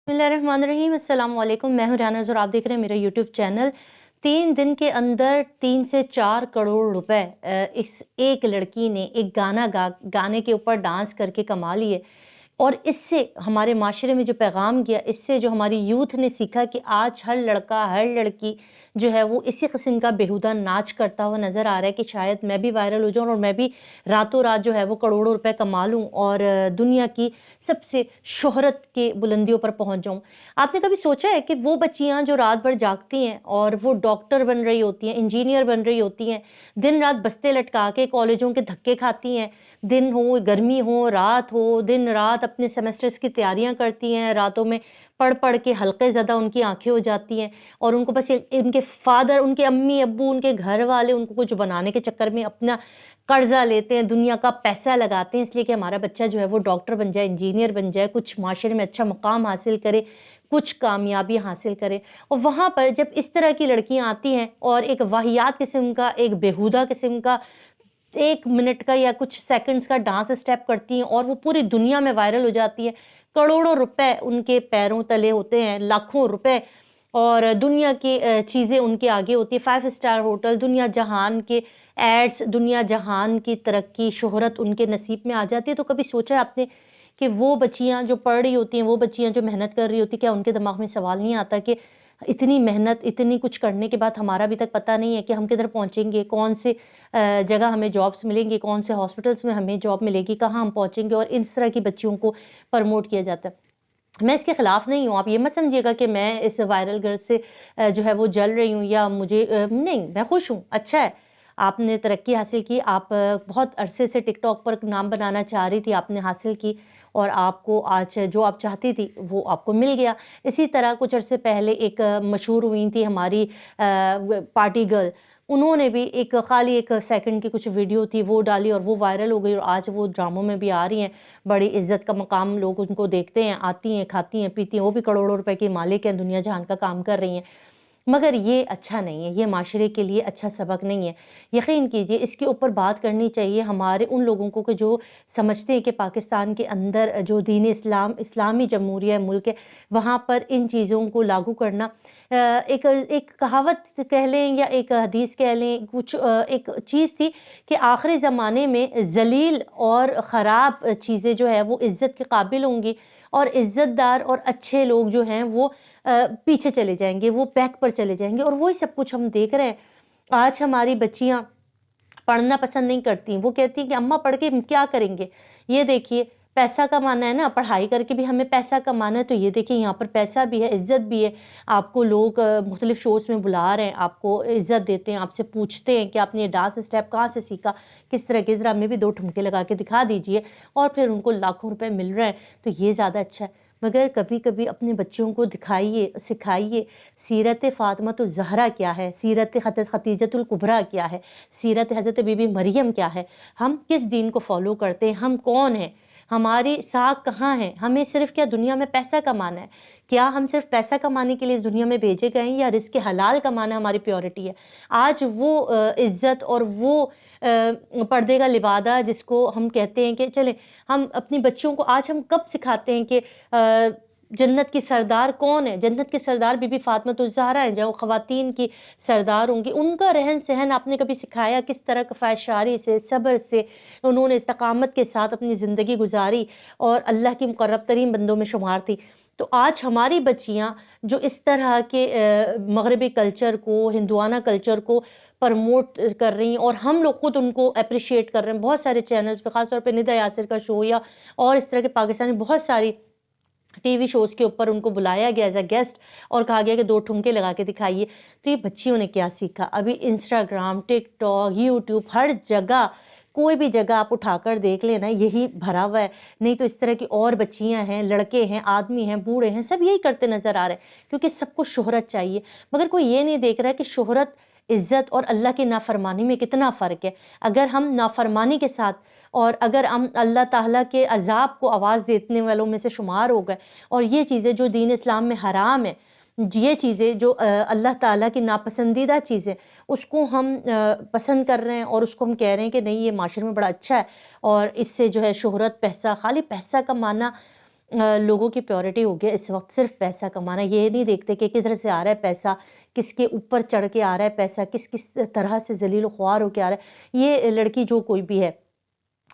बिस्मिल्लाहिर्रहमानिर्रहीम। अस्सलाम वालेकुम। मैं हूं राना और आप देख रहे हैं मेरा यूट्यूब चैनल। 3 दिन के अंदर 3 से 4 करोड़ रुपए इस एक लड़की ने एक गाने के ऊपर डांस करके कमा लिए। और इससे हमारे माशरे में जो पैगाम गया, इससे जो हमारी यूथ ने सीखा कि आज हर लड़का हर लड़की जो है वो इसी किस्म का बेहुदा नाच करता हुआ नज़र आ रहा है कि शायद मैं भी वायरल हो जाऊँ और मैं भी रातों रात जो है वो करोड़ों रुपए कमा लूँ और दुनिया की सबसे शोहरत के बुलंदियों पर पहुँच जाऊँ। आपने कभी सोचा है कि वो बच्चियाँ जो रात भर जागती हैं और वो डॉक्टर बन रही होती हैं, इंजीनियर बन रही होती हैं, दिन रात बस्ते लटका के कॉलेजों के धक्के खाती हैं, दिन हो गर्मी हो रात हो, दिन रात अपने सेमेस्टर्स की तैयारियां करती हैं, रातों में पढ़ पढ़ के हल्के ज़्यादा उनकी आंखें हो जाती हैं और उनको बस उनके फादर, उनके अम्मी अब्बू, उनके घर वाले उनको कुछ बनाने के चक्कर में अपना कर्जा लेते हैं, दुनिया का पैसा लगाते हैं इसलिए कि हमारा बच्चा जो है वो डॉक्टर बन जाए, इंजीनियर बन जाए, कुछ माशरे में अच्छा मुकाम हासिल करे, कुछ कामयाबी हासिल करे। और वहाँ पर जब इस तरह की लड़कियाँ आती हैं और एक वाहियात किस्म का, एक बेहुदा किस्म का 1 मिनट का या कुछ सेकंड्स का डांस स्टेप करती हैं और वो पूरी दुनिया में वायरल हो जाती है, करोड़ों रुपए उनके पैरों तले होते हैं, लाखों रुपए, और दुनिया की चीज़ें उनके आगे होती है, 5 स्टार होटल, दुनिया जहान के एड्स, दुनिया जहान की तरक्की, शोहरत उनके नसीब में आ जाती है। तो कभी सोचा है आपने कि वो बच्चियाँ जो पढ़ रही होती हैं, वो बच्चियाँ जो मेहनत कर रही होती, क्या उनके दिमाग में सवाल नहीं आता कि इतनी मेहनत, इतनी कुछ करने के बाद हमारा अभी तक पता नहीं है कि हम किधर पहुँचेंगे, कौन से जगह हमें जॉब्स मिलेंगी, कौन से हॉस्पिटल्स में हमें जॉब मिलेगी, कहाँ हम पहुँचेंगे, और इस तरह की बच्चियों को प्रमोट किया जाता है। मैं इसके ख़िलाफ़ नहीं हूँ, आप ये मत समझिएगा कि मैं इस वायरल गर्ल से जो है वो जल रही हूँ या मुझे नहीं, मैं खुश हूँ, अच्छा है। आपने तरक्की हासिल की, आप बहुत अरसे से टिकटॉक पर नाम बनाना चाह रही थी, आपने हासिल की और आपको आज जो आप चाहती थी वो आपको मिल गया। इसी तरह कुछ अरसे पहले एक मशहूर हुई थी हमारी पार्टी गर्ल, उन्होंने भी एक खाली 1 सेकंड की कुछ वीडियो थी वो डाली और वो वायरल हो गई और आज वो ड्रामों में भी आ रही हैं, बड़ी इज़्ज़त का मकाम लोग उनको देखते हैं, आती हैं, खाती हैं, पीती हैं, वो भी करोड़ों रुपए की मालिक हैं, दुनिया जहान का काम कर रही हैं। मगर ये अच्छा नहीं है, ये माशरे के लिए अच्छा सबक नहीं है। यकीन कीजिए इसके ऊपर बात करनी चाहिए हमारे उन लोगों को कि जो समझते हैं कि पाकिस्तान के अंदर जो दीन इस्लाम, इस्लामी जमहूरिया मुल्क है, वहाँ पर इन चीज़ों को लागू करना एक एक कहावत कह लें या एक हदीस कह लें, कुछ एक चीज़ थी कि आखिरी ज़माने में ज़लील और ख़राब चीज़ें जो है वो इज़्ज़त के काबिल होंगी और इज़्ज़तदार और अच्छे लोग जो हैं वो पीछे चले जाएंगे, वो बैक पर चले जाएंगे, और वही सब कुछ हम देख रहे हैं। आज हमारी बच्चियां पढ़ना पसंद नहीं करती, वो कहती हैं कि अम्मा पढ़ के हम क्या करेंगे। ये देखिए पैसा कमाना है ना, पढ़ाई करके भी हमें पैसा कमाना है, तो ये देखिए यहाँ पर पैसा भी है, इज़्ज़त भी है। आपको लोग मुख्तलिफ़ शोज़ में बुला रहे हैं, आपको इज़्ज़त देते हैं, आपसे पूछते हैं कि आपने ये डांस स्टेप कहाँ से सीखा, किस तरह के, ज़रा हमें भी 2 ठुमके लगा के दिखा दीजिए, और फिर उनको लाखों रुपए मिल रहे हैं, तो ये ज़्यादा अच्छा है। मगर कभी कभी अपने बच्चों को दिखाइए, सिखाइए सीरत फ़ातिमा ज़हरा क्या है, सीरत खतीजतुल कुबरा क्या है, सीरत हज़रत बीबी मरियम क्या है, हम किस दीन को फॉलो करते हैं, हम कौन हैं, हमारी साख कहाँ है, हमें सिर्फ़ क्या दुनिया में पैसा कमाना है, क्या हम सिर्फ पैसा कमाने के लिए इस दुनिया में भेजे गए हैं, या रिज़्क़ हलाल कमाना हमारी प्योरिटी है। आज वो इज़्ज़त और वो पर्दे का लिबादा जिसको हम कहते हैं कि चलें हम अपनी बच्चियों को, आज हम कब सिखाते हैं कि जन्नत की सरदार कौन है, जन्नत की सरदार बीबी फ़ातिमा ज़हरा हैं, जो ख़वातीन की सरदार होंगी, उनका रहन सहन आपने कभी सिखाया, किस तरह कफ़ायशारी से, सब्र से उन्होंने इस्तकामत के साथ अपनी ज़िंदगी गुजारी और अल्लाह की मुक़र्रब तरीन बंदों में शुमार थी। तो आज हमारी बच्चियाँ जो इस तरह के मगरबी कल्चर को, हिंदुआना कल्चर को प्रमोट कर रही हैं और हम लोग खुद उनको अप्रिशिएट कर रहे हैं, बहुत सारे चैनल्स पे, ख़ास तौर पे निदा यासिर का शो या और इस तरह के पाकिस्तानी बहुत सारी टीवी शोज़ के ऊपर उनको बुलाया गया एज अ गेस्ट और कहा गया कि 2 ठुमके लगा के दिखाइए। तो ये बच्चियों ने क्या सीखा? अभी इंस्टाग्राम, टिकटॉक, यूट्यूब, हर जगह, कोई भी जगह आप उठाकर देख लेना यही भरा हुआ है। नहीं तो इस तरह की और बच्चियां हैं, लड़के हैं, आदमी हैं, बूढ़े हैं, सब यही करते नज़र आ रहे हैं क्योंकि सबको शोहरत चाहिए। मगर कोई ये नहीं देख रहा है कि शोहरत, इज़्ज़त और अल्लाह की नाफरमानी में कितना फ़र्क है। अगर हम नाफरमानी के साथ और अगर हम अल्लाह ताला के अज़ाब को आवाज़ देने वालों में से शुमार हो गए और ये चीज़ें जो दीन इस्लाम में हराम है, ये चीज़ें जो अल्लाह ताला की नापसंदीदा चीज़ें, उसको हम पसंद कर रहे हैं और उसको हम कह रहे हैं कि नहीं ये माशरे में बड़ा अच्छा है और इससे जो है शोहरत, पैसा, खाली पैसा कमाना لوگوں کی پریورٹی ہو گیا اس وقت صرف پیسہ کمانا. یہ نہیں دیکھتے کہ کدھر سے آ رہا ہے پیسہ, کس کے اوپر چڑھ کے آ رہا ہے پیسہ, کس کس طرح سے ذلیل و خوار ہو کے آ رہا ہے. یہ لڑکی جو کوئی بھی ہے,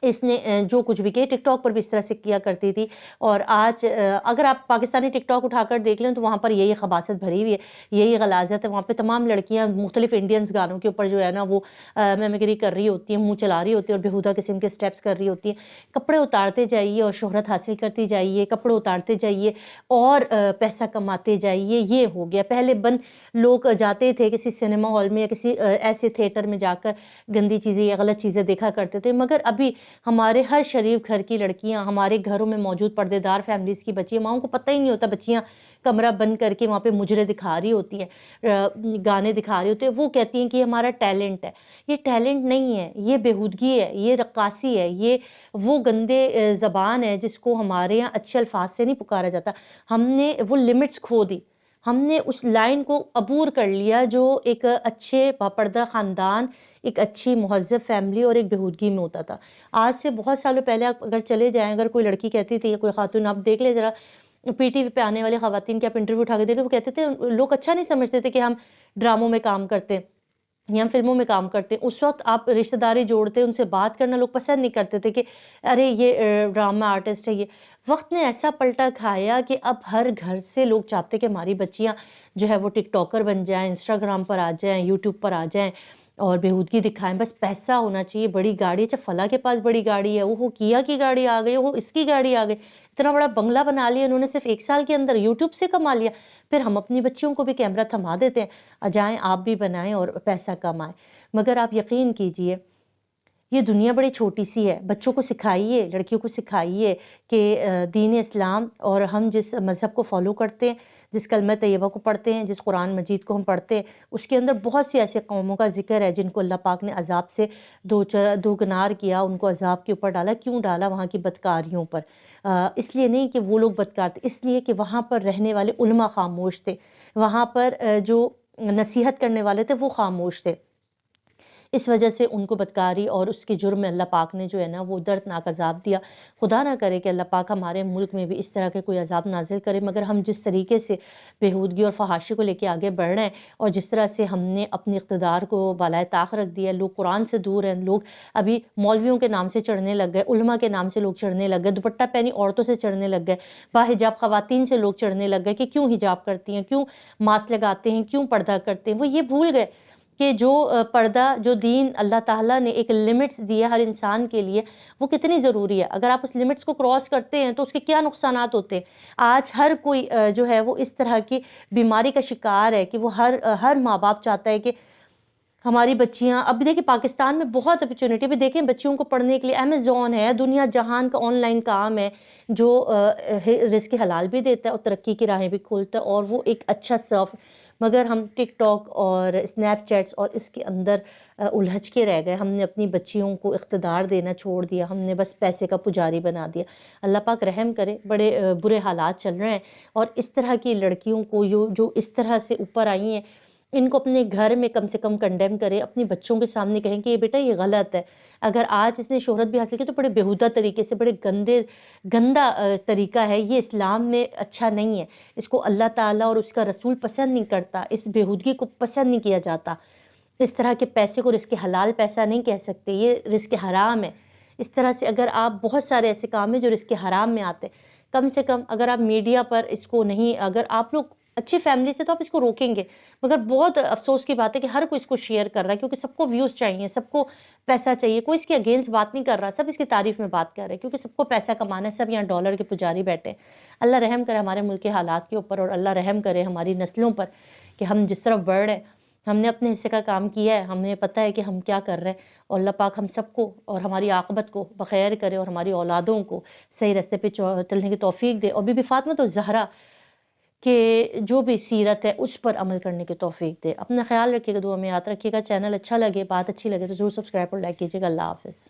اس نے جو کچھ بھی کیا ٹک ٹاک پر بھی اس طرح سے کیا کرتی تھی, اور آج اگر آپ پاکستانی ٹک ٹاک اٹھا کر دیکھ لیں تو وہاں پر یہی خباثت بھری ہوئی ہے, یہی غلاظت ہے. وہاں پہ تمام لڑکیاں مختلف انڈینز گانوں کے اوپر جو ہے نا وہ میمیکری کر رہی ہوتی ہیں, منہ چلا رہی ہوتی ہیں اور بیہودہ قسم کے سٹیپس کر رہی ہوتی ہیں. کپڑے اتارتے جائیے اور شہرت حاصل کرتی جائیے, کپڑے اتارتے جائیے اور پیسہ کماتے جائیے. یہ ہو گیا. پہلے لوگ جاتے تھے کسی سنیما ہال میں یا کسی ایسے تھیٹر میں جا کر گندی چیزیں یا غلط چیزیں دیکھا کرتے تھے, مگر ابھی ہمارے ہر شریف گھر کی لڑکیاں, ہمارے گھروں میں موجود پردے دار فیملیز کی بچیاں, ماؤں کو پتہ ہی نہیں ہوتا, بچیاں کمرہ بند کر کے وہاں پہ مجرے دکھا رہی ہوتی ہیں, گانے دکھا رہی ہوتی ہیں. وہ کہتی ہیں کہ یہ ہمارا ٹیلنٹ ہے. یہ ٹیلنٹ نہیں ہے, یہ بیہودگی ہے, یہ رقاصی ہے, یہ وہ گندے زبان ہے جس کو ہمارے یہاں اچھے الفاظ سے نہیں پکارا جاتا. ہم نے وہ لمٹس کھو دی, ہم نے اس لائن کو عبور کر لیا جو ایک اچھے باپردہ خاندان, ایک اچھی مہذب فیملی اور ایک بیہودگی میں ہوتا تھا. آج سے بہت سالوں پہلے آپ اگر چلے جائیں, اگر کوئی لڑکی کہتی تھی یا کوئی خاتون, آپ دیکھ لیں ذرا پی ٹی وی پہ آنے والے خواتین کے آپ انٹرویو اٹھا کے دیکھیں, وہ کہتے تھے لوگ اچھا نہیں سمجھتے تھے کہ ہم ڈراموں میں کام کرتے ہیں یا ہم فلموں میں کام کرتے ہیں. اس وقت آپ رشتہ داری جوڑتے, ان سے بات کرنا لوگ پسند نہیں کرتے تھے کہ ارے یہ ڈرامہ آرٹسٹ ہے. یہ وقت نے ایسا پلٹا کھایا کہ اب ہر گھر سے لوگ چاہتے کہ ہماری بچیاں جو ہے وہ ٹک ٹاکر بن جائیں, انسٹاگرام پر آ جائیں, یوٹیوب پر آ جائیں اور بیہودگی دکھائیں. بس پیسہ ہونا چاہیے, بڑی گاڑی, اچھا فلاں کے پاس بڑی گاڑی ہے, وہ کیا کی گاڑی آ گئی, وہ اس کی گاڑی آ گئی, اتنا بڑا بنگلہ بنا لیا انہوں نے صرف 1 سال کے اندر, یوٹیوب سے کما لیا. پھر ہم اپنی بچیوں کو بھی کیمرہ تھما دیتے ہیں, جائیں آپ بھی بنائیں اور پیسہ کمائیں. مگر آپ یقین کیجئے یہ دنیا بڑی چھوٹی سی ہے. بچوں کو سکھائیے, لڑکیوں کو سکھائیے کہ دین اسلام اور ہم جس مذہب کو فالو کرتے ہیں, جس کلمہ طیبہ کو پڑھتے ہیں, جس قرآن مجید کو ہم پڑھتے ہیں, اس کے اندر بہت سی ایسے قوموں کا ذکر ہے جن کو اللہ پاک نے عذاب سے دوکنار کیا, ان کو عذاب کے اوپر ڈالا. کیوں ڈالا؟ وہاں کی بدکاریوں پر. اس لیے نہیں کہ وہ لوگ بدکار تھے, اس لیے کہ وہاں پر رہنے والے علماء خاموش تھے, وہاں پر جو نصیحت کرنے والے تھے وہ خاموش تھے. اس وجہ سے ان کو بدکاری اور اس کے جرم میں اللہ پاک نے جو ہے نا وہ دردناک عذاب دیا. خدا نہ کرے کہ اللہ پاک ہمارے ملک میں بھی اس طرح کے کوئی عذاب نازل کرے, مگر ہم جس طریقے سے بیہودگی اور فحاشی کو لے کے آگے بڑھ رہے ہیں اور جس طرح سے ہم نے اپنی اقتدار کو بالائے طاق رکھ دیا, لوگ قرآن سے دور ہیں, لوگ ابھی مولویوں کے نام سے چڑھنے لگ گئے, علماء کے نام سے لوگ چڑھنے لگ گئے, دوپٹہ پہنی عورتوں سے چڑھنے لگ گئے, باحجاب خواتین سے لوگ چڑھنے لگ گئے کہ کیوں حجاب کرتی ہیں, کیوں ماسک لگاتے ہیں, کیوں پردہ کرتے ہیں. وہ یہ بھول گئے کہ جو پردہ, جو دین اللہ تعالیٰ نے ایک لمٹس دی ہے ہر انسان کے لیے, وہ کتنی ضروری ہے. اگر آپ اس لمٹس کو کراس کرتے ہیں تو اس کے کیا نقصانات ہوتے ہیں. آج ہر کوئی جو ہے وہ اس طرح کی بیماری کا شکار ہے کہ وہ ہر ماں باپ چاہتا ہے کہ ہماری بچیاں, اب دیکھیں پاکستان میں بہت اپرچونٹی, بھی دیکھیں بچیوں کو پڑھنے کے لیے امیزون ہے, دنیا جہان کا آن لائن کام ہے جو رزق حلال بھی دیتا ہے اور ترقی کی راہیں بھی کھولتا ہے, اور وہ ایک اچھا صرف. مگر ہم ٹک ٹاک اور اسنیپ چیٹس اور اس کے اندر الجھ کے رہ گئے. ہم نے اپنی بچیوں کو اقتدار دینا چھوڑ دیا, ہم نے بس پیسے کا پجاری بنا دیا. اللہ پاک رحم کرے, بڑے برے حالات چل رہے ہیں, اور اس طرح کی لڑکیوں کو جو اس طرح سے اوپر آئی ہیں, ان کو اپنے گھر میں کم سے کم کنڈیم کرے, اپنی بچوں کے سامنے کہیں کہ یہ بیٹا یہ غلط ہے. اگر آج اس نے شہرت بھی حاصل کی تو بڑے بیہودہ طریقے سے, بڑے گندا طریقہ ہے, یہ اسلام میں اچھا نہیں ہے, اس کو اللہ تعالیٰ اور اس کا رسول پسند نہیں کرتا, اس بیہودگی کو پسند نہیں کیا جاتا. اس طرح کے پیسے کو رزق حلال پیسہ نہیں کہہ سکتے, یہ رزق حرام ہے. اس طرح سے اگر آپ, بہت سارے ایسے کام ہیں جو رزق حرام میں آتے ہیں, کم سے کم اگر آپ میڈیا پر اس کو نہیں, اگر آپ لوگ اچھی فیملی سے تو آپ اس کو روکیں گے, مگر بہت افسوس کی بات ہے کہ ہر کوئی اس کو شیئر کر رہا ہے, کیونکہ سب کو ویوز چاہیے, سب کو پیسہ چاہیے. کوئی اس کے اگینسٹ بات نہیں کر رہا, سب اس کی تعریف میں بات کر رہے ہیں, کیونکہ سب کو پیسہ کمانا ہے, سب یہاں ڈالر کے پجاری بیٹھے ہیں. اللہ رحم کرے ہمارے ملک کے حالات کے اوپر, اور اللہ رحم کرے ہماری نسلوں پر کہ ہم جس طرف بڑھ رہے ہیں, ہم نے اپنے حصے کا کام کیا ہے, ہمیں پتہ ہے کہ ہم کیا کر رہے ہیں, اور اللہ پاک ہم سب کو اور ہماری عاقبت کو بخیر کرے, اور ہماری اولادوں کو صحیح راستے پہ چلنے کی توفیق دے, اور بی بی فاطمہ الزہرا کہ جو بھی سیرت ہے اس پر عمل کرنے کی توفیق دے. اپنا خیال رکھیے گا, دعا میں یاد رکھیے گا. چینل اچھا لگے, بات اچھی لگے تو ضرور سبسکرائب اور لائک کیجیے گا. اللہ حافظ.